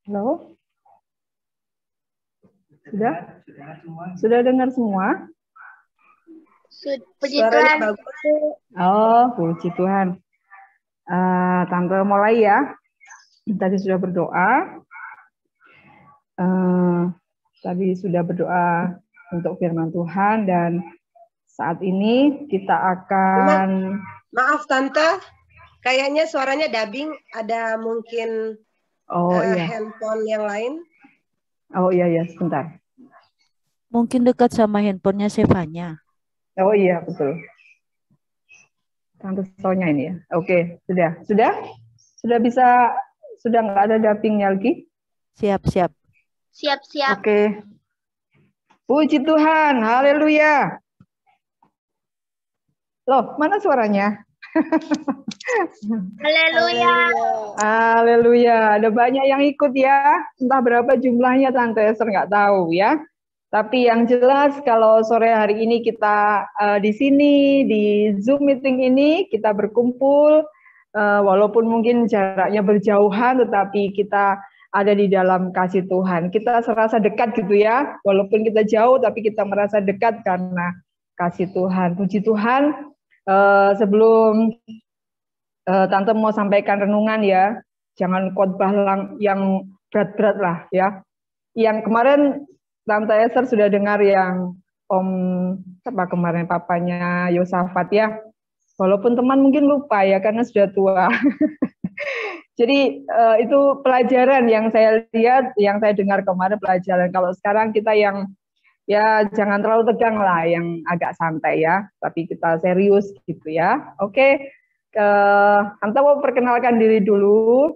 Halo? Sudah dengar semua? Puji Tuhan. Oh, puji Tuhan. Tante mulai ya. Tadi sudah berdoa. Tadi sudah berdoa untuk firman Tuhan dan saat ini kita akan... Maaf Tante, kayaknya suaranya dubbing, ada mungkin handphone yang lain. Oh iya, sebentar. Mungkin dekat sama handphonenya Sevanya. Oh iya, betul. Tante Sonya ini ya. Oke, sudah bisa, sudah nggak ada dubbingnya lagi? Siap. Oke. Puji Tuhan, haleluya. Loh, mana suaranya? Haleluya. Haleluya. Ada banyak yang ikut ya. Entah berapa jumlahnya Tante Esther nggak tahu ya. Tapi yang jelas kalau sore hari ini kita di sini di Zoom meeting ini kita berkumpul walaupun mungkin jaraknya berjauhan tetapi kita ada di dalam kasih Tuhan. Kita serasa dekat gitu ya. Walaupun kita jauh tapi kita merasa dekat karena kasih Tuhan. Puji Tuhan. Sebelum Tante mau sampaikan renungan ya, jangan khotbah yang berat-berat lah ya. Yang kemarin Tante Esther sudah dengar yang kemarin papanya Yosafat ya. Walaupun teman mungkin lupa ya karena sudah tua. Jadi itu pelajaran yang saya lihat, yang saya dengar kemarin pelajaran. Kalau sekarang kita yang ya jangan terlalu tegang lah, yang agak santai ya, tapi kita serius gitu ya. Oke, Tante mau perkenalkan diri dulu.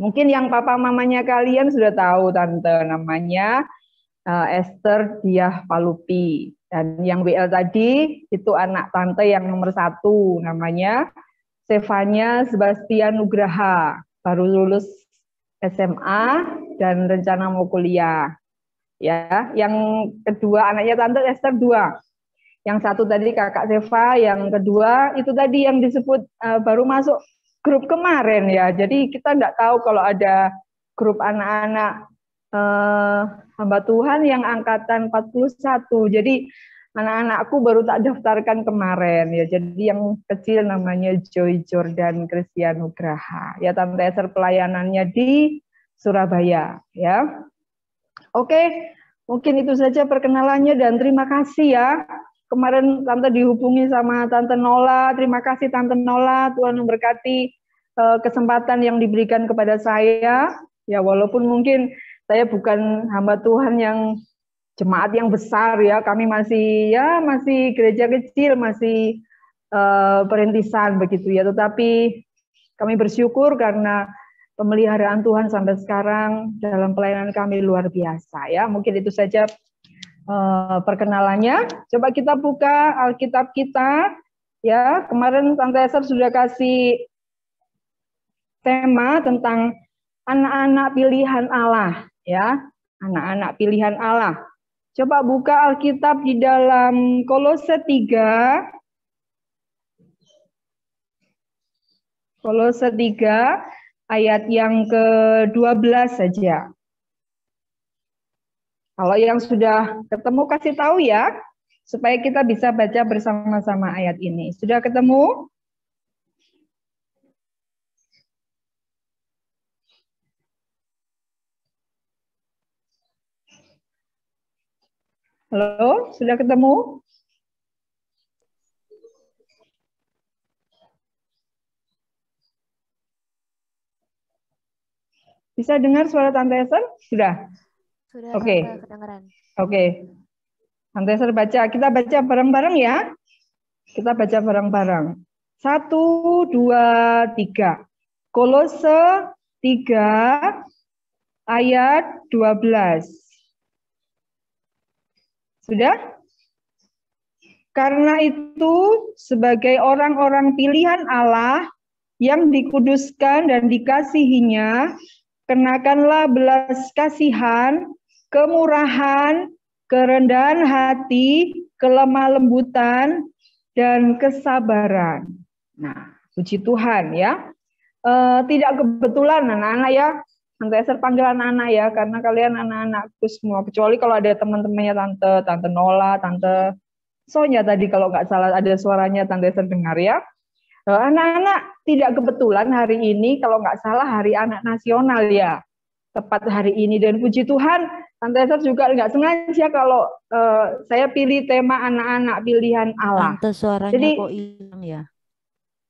Mungkin yang papa mamanya kalian sudah tahu Tante, namanya Esther Diah Palupi. Dan yang WL tadi itu anak Tante yang nomor 1, namanya Sevanya Sebastian Nugraha, baru lulus SMA dan rencana mau kuliah. Ya, yang kedua anaknya Tante Esther 2. Yang satu tadi kakak Seva, yang kedua itu tadi yang disebut baru masuk grup kemarin ya. Jadi kita enggak tahu kalau ada grup anak-anak hamba Tuhan yang angkatan 41. Jadi anak-anakku baru tak daftarkan kemarin ya. Jadi yang kecil namanya Joy Jordan Christian Nugraha. Ya, Tante Esther pelayanannya di Surabaya ya. Oke, mungkin itu saja perkenalannya dan terima kasih ya. Kemarin Tante dihubungi sama Tante Nola. Terima kasih Tante Nola. Tuhan memberkati kesempatan yang diberikan kepada saya. Ya, walaupun mungkin saya bukan hamba Tuhan yang jemaat yang besar ya. Kami masih gereja kecil, masih perintisan begitu ya. Tetapi kami bersyukur karena pemeliharaan Tuhan sampai sekarang dalam pelayanan kami luar biasa ya. Mungkin itu saja perkenalannya. Coba kita buka Alkitab kita ya. Kemarin Tante Esther sudah kasih tema tentang anak-anak pilihan Allah ya. Anak-anak pilihan Allah. Coba buka Alkitab di dalam Kolose 3. Kolose 3 ayat yang ke-12 saja. Kalau yang sudah ketemu kasih tahu ya, supaya kita bisa baca bersama-sama ayat ini. Sudah ketemu? Halo, sudah ketemu? Bisa dengar suara Tante Esther? Sudah? Sudah, Oke. kedengaran. Oke. Tante Esther baca. Kita baca bareng-bareng ya. Kita baca bareng-bareng. 1, 2, 3. Kolose 3 ayat 12. Sudah? Karena itu sebagai orang-orang pilihan Allah yang dikuduskan dan dikasihinya, kenakanlah belas kasihan, kemurahan, kerendahan hati, kelemah lembutan, dan kesabaran. Nah, puji Tuhan ya. Tidak kebetulan anak-anak ya, Tante Esther panggil anak-anak ya, karena kalian anak-anakku semua. Kecuali kalau ada teman-temannya Tante Nola, Tante Sonya tadi kalau nggak salah ada suaranya Tante Esther dengar ya. Anak-anak tidak kebetulan hari ini kalau nggak salah Hari Anak Nasional ya. Tepat hari ini, dan puji Tuhan Tante Esther juga nggak sengaja kalau saya pilih tema anak-anak pilihan Allah. Tante suaranya Jadi kok hilang ya?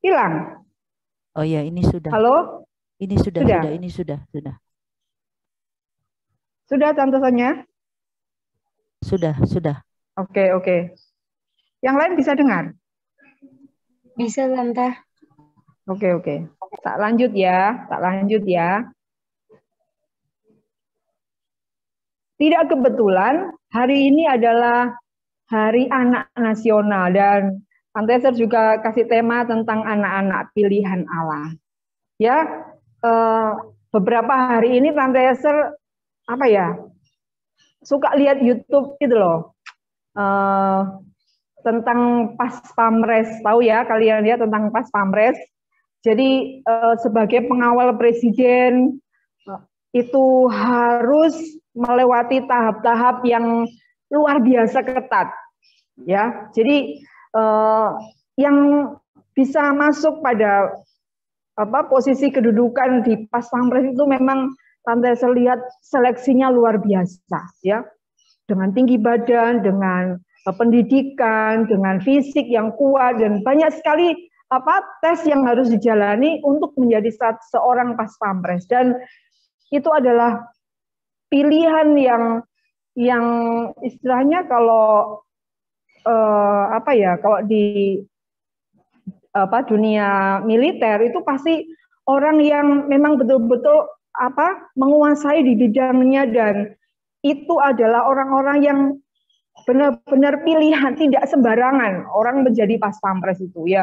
hilang. Oh ya, ini sudah. Halo? Ini sudah. Ini sudah. Sudah Tante Sonya? Sudah. Oke. Yang lain bisa dengar? Bisa, Tante. Oke. Tak lanjut ya. Tidak kebetulan hari ini adalah Hari Anak Nasional, dan Tante Esther juga kasih tema tentang anak-anak pilihan Allah. Ya, beberapa hari ini Tante Esther suka lihat YouTube gitu loh, tentang Pas Pamres. Tahu ya kalian ya tentang Pas Pamres? Jadi sebagai pengawal presiden itu harus melewati tahap-tahap yang luar biasa ketat. Ya, jadi yang bisa masuk pada posisi kedudukan di Pas Pampres itu memang Tante Esther lihat seleksinya luar biasa, ya, dengan tinggi badan, dengan pendidikan, dengan fisik yang kuat, dan banyak sekali tes yang harus dijalani untuk menjadi seorang Pas Pampres. Dan itu adalah pilihan yang istilahnya kalau kalau di dunia militer itu pasti orang yang memang betul-betul menguasai di bidangnya, dan itu adalah orang-orang yang benar-benar pilihan, tidak sembarangan orang menjadi Pas Pampres itu ya.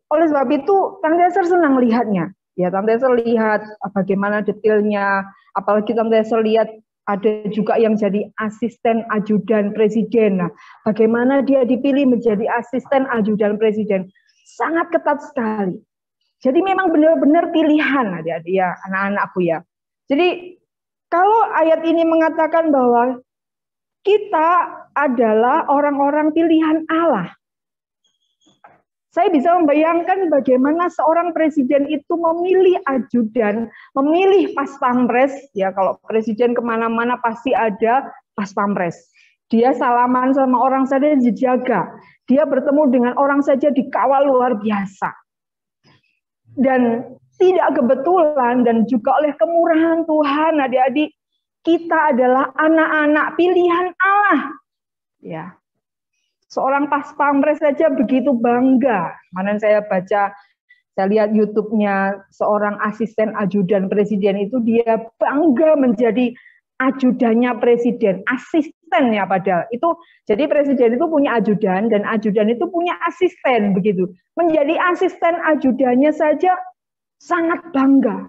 Oleh sebab itu Tante Esther senang lihatnya. Ya, Tante Esther lihat bagaimana detailnya, apalagi Tante Esther lihat ada juga yang jadi asisten ajudan presiden. Nah, bagaimana dia dipilih menjadi asisten ajudan presiden? Sangat ketat sekali. Jadi memang benar-benar pilihan adik-adik ya, anak-anakku ya. Jadi kalau ayat ini mengatakan bahwa kita adalah orang-orang pilihan Allah, saya bisa membayangkan bagaimana seorang presiden itu memilih ajudan, memilih Pas Pampres. Ya, kalau presiden kemana-mana pasti ada Pas Pampres. Dia salaman sama orang saja dijaga. Dia bertemu dengan orang saja dikawal luar biasa. Dan tidak kebetulan dan juga oleh kemurahan Tuhan, adik-adik, kita adalah anak-anak pilihan Allah. Ya. Seorang Pas Pampres saja begitu bangga. Kemarin saya lihat YouTube-nya seorang asisten ajudan presiden itu, dia bangga menjadi ajudannya presiden, asistennya padahal. Itu jadi presiden itu punya ajudan dan ajudan itu punya asisten begitu. Menjadi asisten ajudannya saja sangat bangga.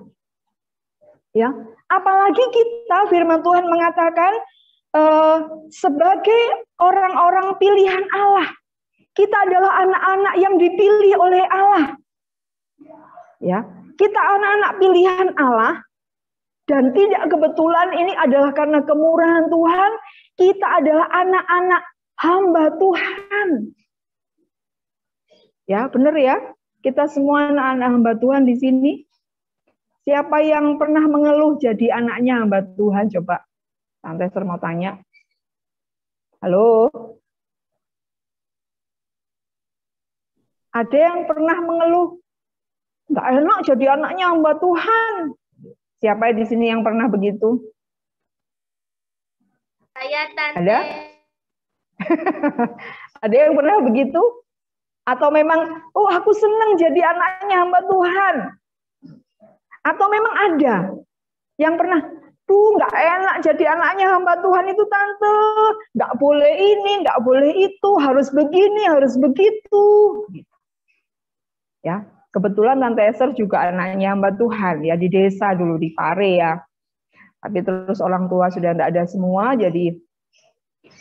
Ya, apalagi kita firman Tuhan mengatakan sebagai orang-orang pilihan Allah, kita adalah anak-anak yang dipilih oleh Allah. Ya, kita anak-anak pilihan Allah, dan tidak kebetulan ini adalah karena kemurahan Tuhan. Kita adalah anak-anak hamba Tuhan. Ya, benar ya. Kita semua anak-anak hamba Tuhan di sini. Siapa yang pernah mengeluh jadi anaknya hamba Tuhan? Coba. Tante Esther mau tanya. Halo? Ada yang pernah mengeluh? Nggak enak jadi anaknya hamba Tuhan. Siapa di sini yang pernah begitu? Saya, Tante. Ada? Ada yang pernah begitu? Atau memang, oh aku senang jadi anaknya hamba Tuhan? Atau memang ada yang pernah, nggak enak jadi anaknya hamba Tuhan itu Tante, nggak boleh ini, nggak boleh itu, harus begini, harus begitu. Ya, kebetulan Tante Esther juga anaknya hamba Tuhan ya, di desa dulu, di Pare ya. Tapi terus orang tua sudah tidak ada semua, jadi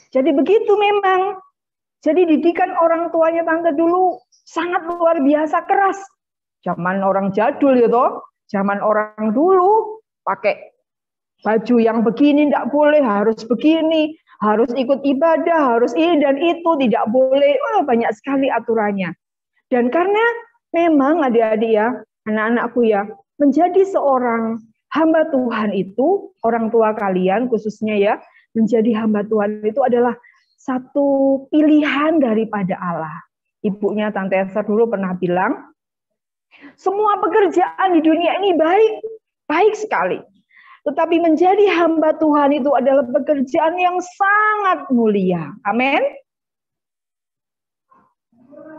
begitu memang. Jadi didikan orang tuanya Tante dulu sangat luar biasa keras. Zaman orang jadul ya toh, zaman orang dulu pakai baju yang begini, tidak boleh, harus begini, harus ikut ibadah, harus ini dan itu, tidak boleh. Banyak sekali aturannya. Dan karena memang adik-adik ya, anak-anakku ya, menjadi seorang hamba Tuhan itu, orang tua kalian khususnya ya, menjadi hamba Tuhan itu adalah satu pilihan daripada Allah. Ibunya Tante Esther dulu pernah bilang, semua pekerjaan di dunia ini baik, baik sekali. Tetapi menjadi hamba Tuhan itu adalah pekerjaan yang sangat mulia. Amin.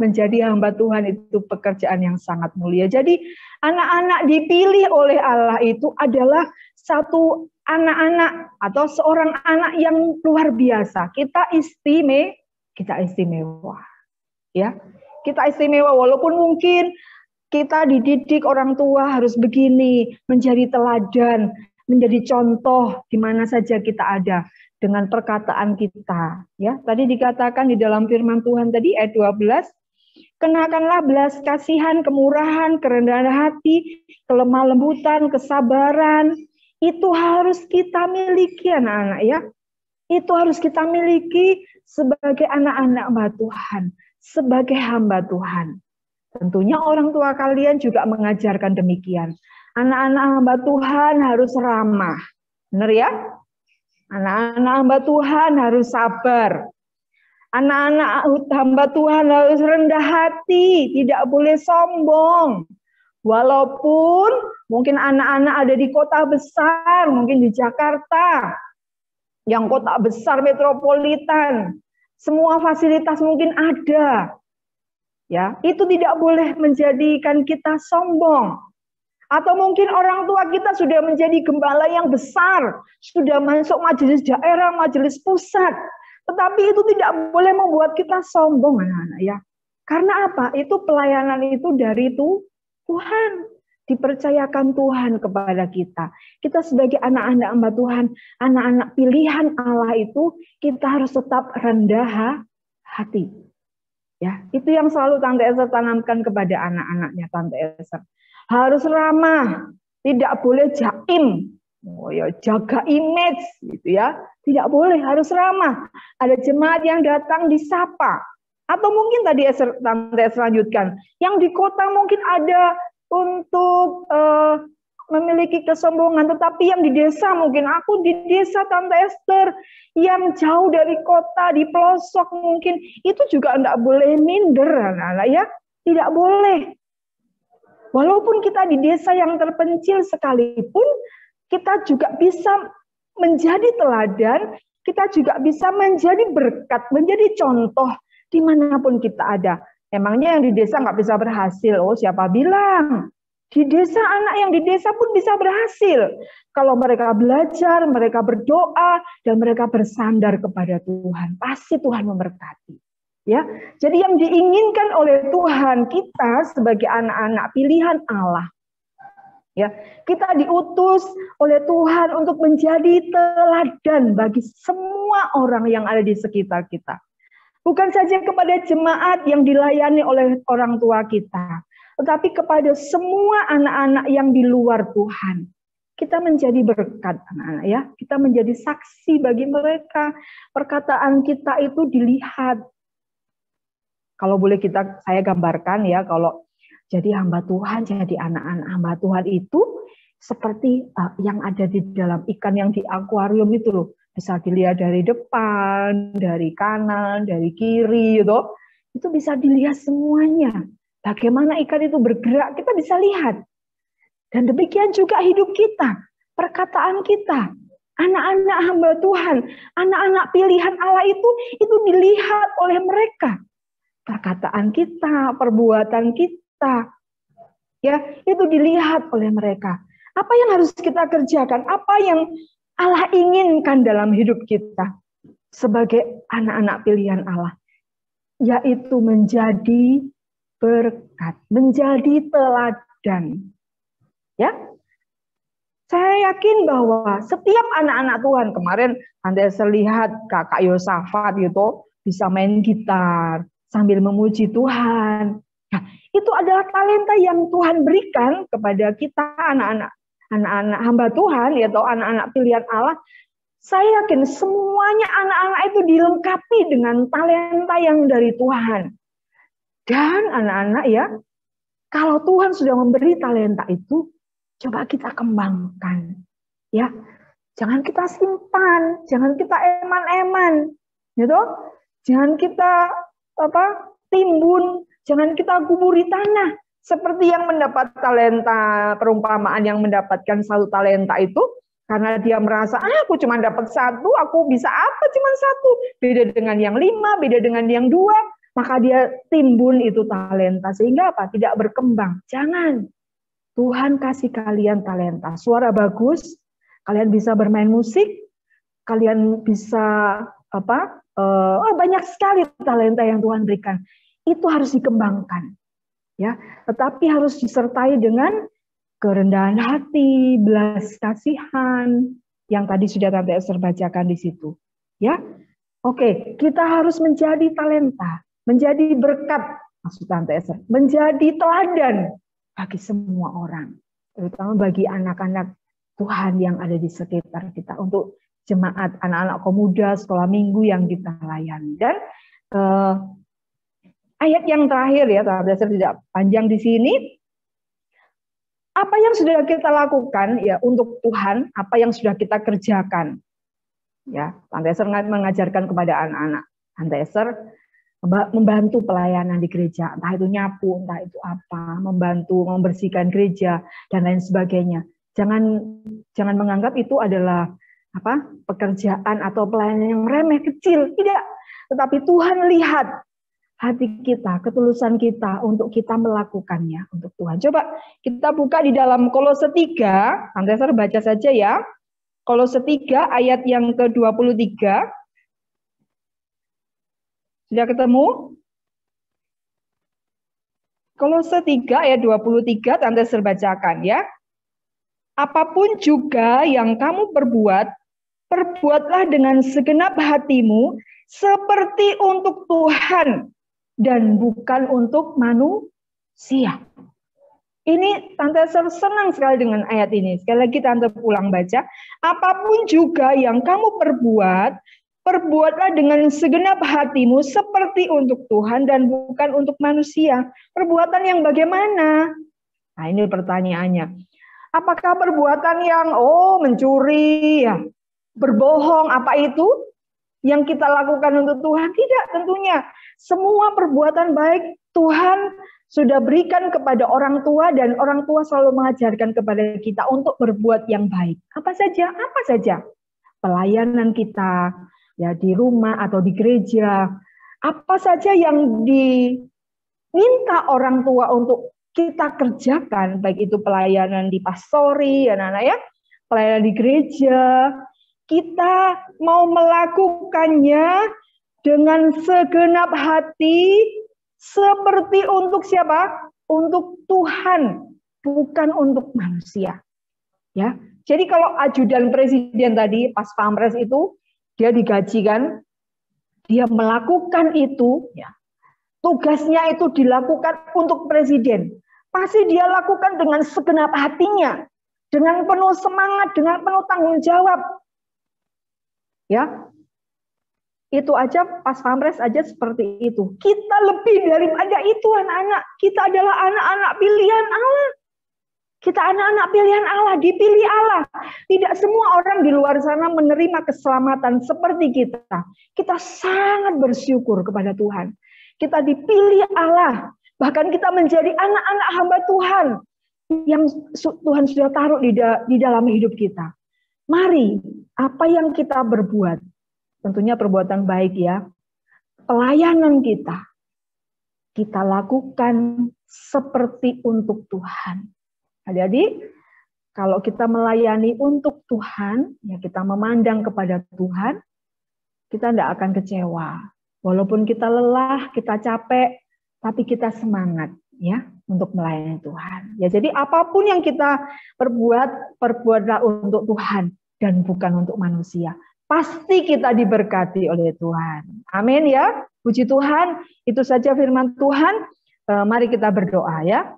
Menjadi hamba Tuhan itu pekerjaan yang sangat mulia. Jadi anak-anak dipilih oleh Allah itu adalah satu anak-anak atau seorang anak yang luar biasa. Kita istimewa. Ya. Kita istimewa walaupun mungkin kita dididik orang tua harus begini, menjadi teladan, menjadi contoh di mana saja kita ada dengan perkataan kita. Ya, tadi dikatakan di dalam firman Tuhan tadi ayat 12, kenakanlah belas kasihan, kemurahan, kerendahan hati, kelemah lembutan, kesabaran. Itu harus kita miliki anak-anak ya. Itu harus kita miliki sebagai anak-anak hamba Tuhan, sebagai hamba Tuhan. Tentunya orang tua kalian juga mengajarkan demikian. Anak-anak hamba Tuhan harus ramah. Benar ya? Anak-anak hamba Tuhan harus sabar. Anak-anak hamba Tuhan harus rendah hati, tidak boleh sombong. Walaupun mungkin anak-anak ada di kota besar, mungkin di Jakarta, yang kota besar metropolitan, semua fasilitas mungkin ada. Ya, itu tidak boleh menjadikan kita sombong. Atau mungkin orang tua kita sudah menjadi gembala yang besar, sudah masuk majelis daerah, majelis pusat. Tetapi itu tidak boleh membuat kita sombong anak-anak ya. Karena apa? Itu pelayanan itu dari Tuhan. Dipercayakan Tuhan kepada kita. Kita sebagai anak-anak hamba Tuhan, anak-anak pilihan Allah itu, kita harus tetap rendah hati. Ya, itu yang selalu Tante Esther tanamkan kepada anak-anaknya Tante Esther. Harus ramah, tidak boleh jaim, jaga image gitu ya. Tidak boleh, harus ramah. Ada jemaat yang datang disapa. Atau mungkin tadi Tante Esther lanjutkan, yang di kota mungkin ada untuk memiliki kesombongan, tetapi yang di desa, mungkin aku di desa Tante Esther, yang jauh dari kota, di pelosok mungkin, itu juga tidak boleh minder, anak-anak ya, tidak boleh. Walaupun kita di desa yang terpencil sekalipun, kita juga bisa menjadi teladan, kita juga bisa menjadi berkat, menjadi contoh dimanapun kita ada. Emangnya yang di desa nggak bisa berhasil? Oh, siapa bilang? Di desa, anak yang di desa pun bisa berhasil. Kalau mereka belajar, mereka berdoa, dan mereka bersandar kepada Tuhan. Pasti Tuhan memberkati. Ya, jadi yang diinginkan oleh Tuhan kita sebagai anak-anak pilihan Allah. Ya, kita diutus oleh Tuhan untuk menjadi teladan bagi semua orang yang ada di sekitar kita. Bukan saja kepada jemaat yang dilayani oleh orang tua kita, tetapi kepada semua anak-anak yang di luar Tuhan. Kita menjadi berkat anak-anak ya. Kita menjadi saksi bagi mereka. Perkataan kita itu dilihat. Kalau boleh saya gambarkan ya, kalau jadi hamba Tuhan, jadi anak-anak hamba Tuhan itu seperti yang ada di dalam ikan yang di akuarium itu loh. Bisa dilihat dari depan, dari kanan, dari kiri gitu. Itu bisa dilihat semuanya. Bagaimana ikan itu bergerak, kita bisa lihat. Dan demikian juga hidup kita, perkataan kita. Anak-anak hamba Tuhan, anak-anak pilihan Allah itu dilihat oleh mereka. Perkataan kita, perbuatan kita, ya itu dilihat oleh mereka. Apa yang harus kita kerjakan? Apa yang Allah inginkan dalam hidup kita sebagai anak-anak pilihan Allah? Yaitu menjadi berkat, menjadi teladan. Ya, saya yakin bahwa setiap anak-anak Tuhan, kemarin Anda lihat kakak Yosafat gitu, bisa main gitar sambil memuji Tuhan. Nah, itu adalah talenta yang Tuhan berikan kepada kita anak-anak anak-anak hamba Tuhan, ya, atau anak-anak pilihan Allah, saya yakin semuanya anak-anak itu dilengkapi dengan talenta yang dari Tuhan. Dan anak-anak ya, kalau Tuhan sudah memberi talenta itu, coba kita kembangkan. Ya, jangan kita simpan, jangan kita eman-eman, gitu. Jangan kita timbun, jangan kita kuburi tanah. Seperti yang mendapat talenta, perumpamaan yang mendapatkan satu talenta itu, karena dia merasa, aku cuma dapat satu, aku bisa apa cuma satu. Beda dengan yang 5, beda dengan yang 2, maka dia timbun itu talenta. Sehingga apa? Tidak berkembang. Jangan. Tuhan kasih kalian talenta. Suara bagus, kalian bisa bermain musik, kalian bisa banyak sekali talenta yang Tuhan berikan. Itu harus dikembangkan. Ya, tetapi harus disertai dengan kerendahan hati, belas kasihan, yang tadi sudah Tante Esther bacakan di situ. Ya, oke, kita harus menjadi talenta, menjadi berkat, maksud Tante Esther, menjadi teladan bagi semua orang, terutama bagi anak-anak Tuhan yang ada di sekitar kita, untuk jemaat anak-anak pemuda, sekolah minggu yang kita layani. Dan ayat yang terakhir ya, Tante Esther tidak panjang di sini. Apa yang sudah kita lakukan ya untuk Tuhan, apa yang sudah kita kerjakan. Ya, Tante Esther mengajarkan kepada anak-anak. Tante Esther membantu pelayanan di gereja, entah itu nyapu, entah itu apa, membantu membersihkan gereja dan lain sebagainya. Jangan menganggap itu adalah pekerjaan atau pelayanan yang remeh kecil, tidak. Tetapi Tuhan lihat hati kita, ketulusan kita untuk kita melakukannya untuk Tuhan. Coba kita buka di dalam Kolose 3, Tante Esther baca saja ya. Kolose 3 ayat yang ke-23. Sudah ketemu? Kolose 3 ayat 23, Tante Esther bacakan ya. Apapun juga yang kamu perbuat, perbuatlah dengan segenap hatimu seperti untuk Tuhan dan bukan untuk manusia. Ini Tante Esther senang sekali dengan ayat ini. Sekali lagi Tante ulang baca. Apapun juga yang kamu perbuat, perbuatlah dengan segenap hatimu seperti untuk Tuhan dan bukan untuk manusia. Perbuatan yang bagaimana? Nah, ini pertanyaannya. Apakah perbuatan yang mencuri, ya, berbohong, apa itu yang kita lakukan untuk Tuhan? Tidak, tentunya. Semua perbuatan baik Tuhan sudah berikan kepada orang tua, dan orang tua selalu mengajarkan kepada kita untuk berbuat yang baik. Apa saja? Apa saja? Pelayanan kita, ya, di rumah atau di gereja. Apa saja yang diminta orang tua untuk kita kerjakan, baik itu pelayanan di pastori, ya, anak-anak ya, pelayanan di gereja, kita mau melakukannya dengan segenap hati, seperti untuk siapa? Untuk Tuhan, bukan untuk manusia. Ya, jadi kalau ajudan presiden tadi, pas Pampres itu, dia digaji kan, dia melakukan itu, ya, tugasnya itu dilakukan untuk presiden. Pasti dia lakukan dengan segenap hatinya, dengan penuh semangat, dengan penuh tanggung jawab. Ya, itu aja pas Pampres aja seperti itu. Kita lebih daripada itu, anak-anak. Kita adalah anak-anak pilihan Allah. Kita anak-anak pilihan Allah, dipilih Allah. Tidak semua orang di luar sana menerima keselamatan seperti kita. Kita sangat bersyukur kepada Tuhan. Kita dipilih Allah. Bahkan kita menjadi anak-anak hamba Tuhan yang Tuhan sudah taruh di dalam hidup kita. Mari, apa yang kita berbuat, tentunya perbuatan baik ya, pelayanan kita lakukan seperti untuk Tuhan. Jadi, kalau kita melayani untuk Tuhan, ya kita memandang kepada Tuhan, kita tidak akan kecewa. Walaupun kita lelah, kita capek, tapi kita semangat ya untuk melayani Tuhan. Ya, jadi apapun yang kita perbuatlah untuk Tuhan dan bukan untuk manusia. Pasti kita diberkati oleh Tuhan. Amin ya. Puji Tuhan. Itu saja firman Tuhan. E, mari kita berdoa ya.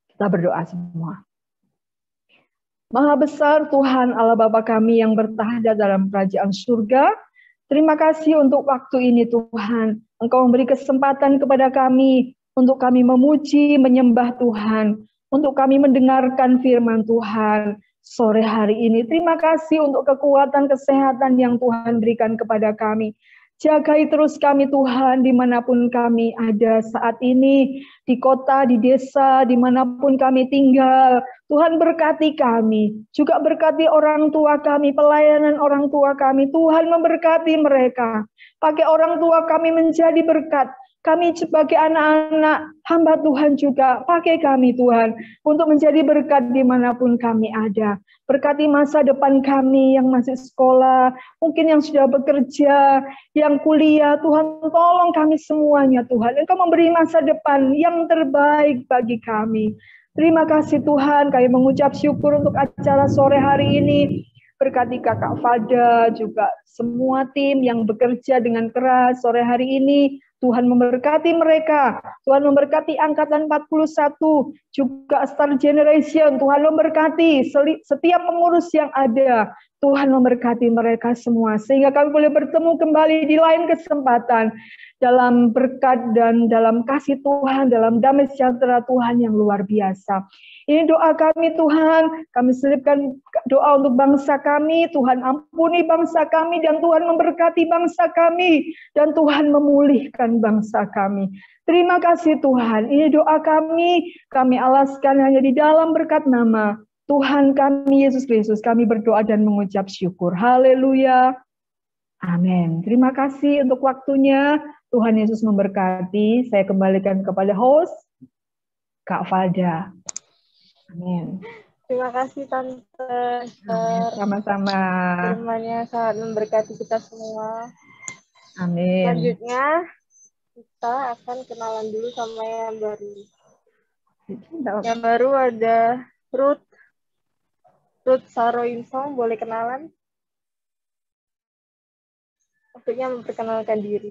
Kita berdoa semua. Maha besar Tuhan Allah Bapa kami yang bertahta dalam kerajaan surga. Terima kasih untuk waktu ini Tuhan. Engkau memberi kesempatan kepada kami untuk kami memuji, menyembah Tuhan. Untuk kami mendengarkan firman Tuhan sore hari ini. Terima kasih untuk kekuatan, kesehatan yang Tuhan berikan kepada kami. Jagai terus kami Tuhan dimanapun kami ada saat ini, di kota, di desa, dimanapun kami tinggal. Tuhan berkati kami, juga berkati orang tua kami, pelayanan orang tua kami. Tuhan memberkati mereka. Pakai orang tua kami menjadi berkat. Kami sebagai anak-anak hamba Tuhan juga, pakai kami Tuhan, untuk menjadi berkat dimanapun kami ada. Berkati masa depan kami yang masih sekolah, mungkin yang sudah bekerja, yang kuliah. Tuhan tolong kami semuanya Tuhan. Engkau memberi masa depan yang terbaik bagi kami. Terima kasih Tuhan, kami mengucap syukur untuk acara sore hari ini. Berkati Kakak Fada, juga semua tim yang bekerja dengan keras sore hari ini. Tuhan memberkati mereka. Tuhan memberkati angkatan 41, juga Star Generation. Tuhan memberkati setiap pengurus yang ada. Tuhan memberkati mereka semua. Sehingga kami boleh bertemu kembali di lain kesempatan. Dalam berkat dan dalam kasih Tuhan, dalam damai sejahtera Tuhan yang luar biasa. Ini doa kami Tuhan, kami selipkan doa untuk bangsa kami, Tuhan ampuni bangsa kami dan Tuhan memberkati bangsa kami dan Tuhan memulihkan bangsa kami. Terima kasih Tuhan, ini doa kami alaskan hanya di dalam berkat nama Tuhan kami Yesus Kristus. Kami berdoa dan mengucap syukur. Haleluya. Amin. Terima kasih untuk waktunya. Tuhan Yesus memberkati. Saya kembalikan kepada host, Kak Fada. Amin. Terima kasih Tante. Sama-sama. Firman-Nya sangat memberkati kita semua. Amin. Selanjutnya kita akan kenalan dulu sama yang baru. Yang baru ada Ruth Saroinsong, boleh kenalan? Waktunya memperkenalkan diri.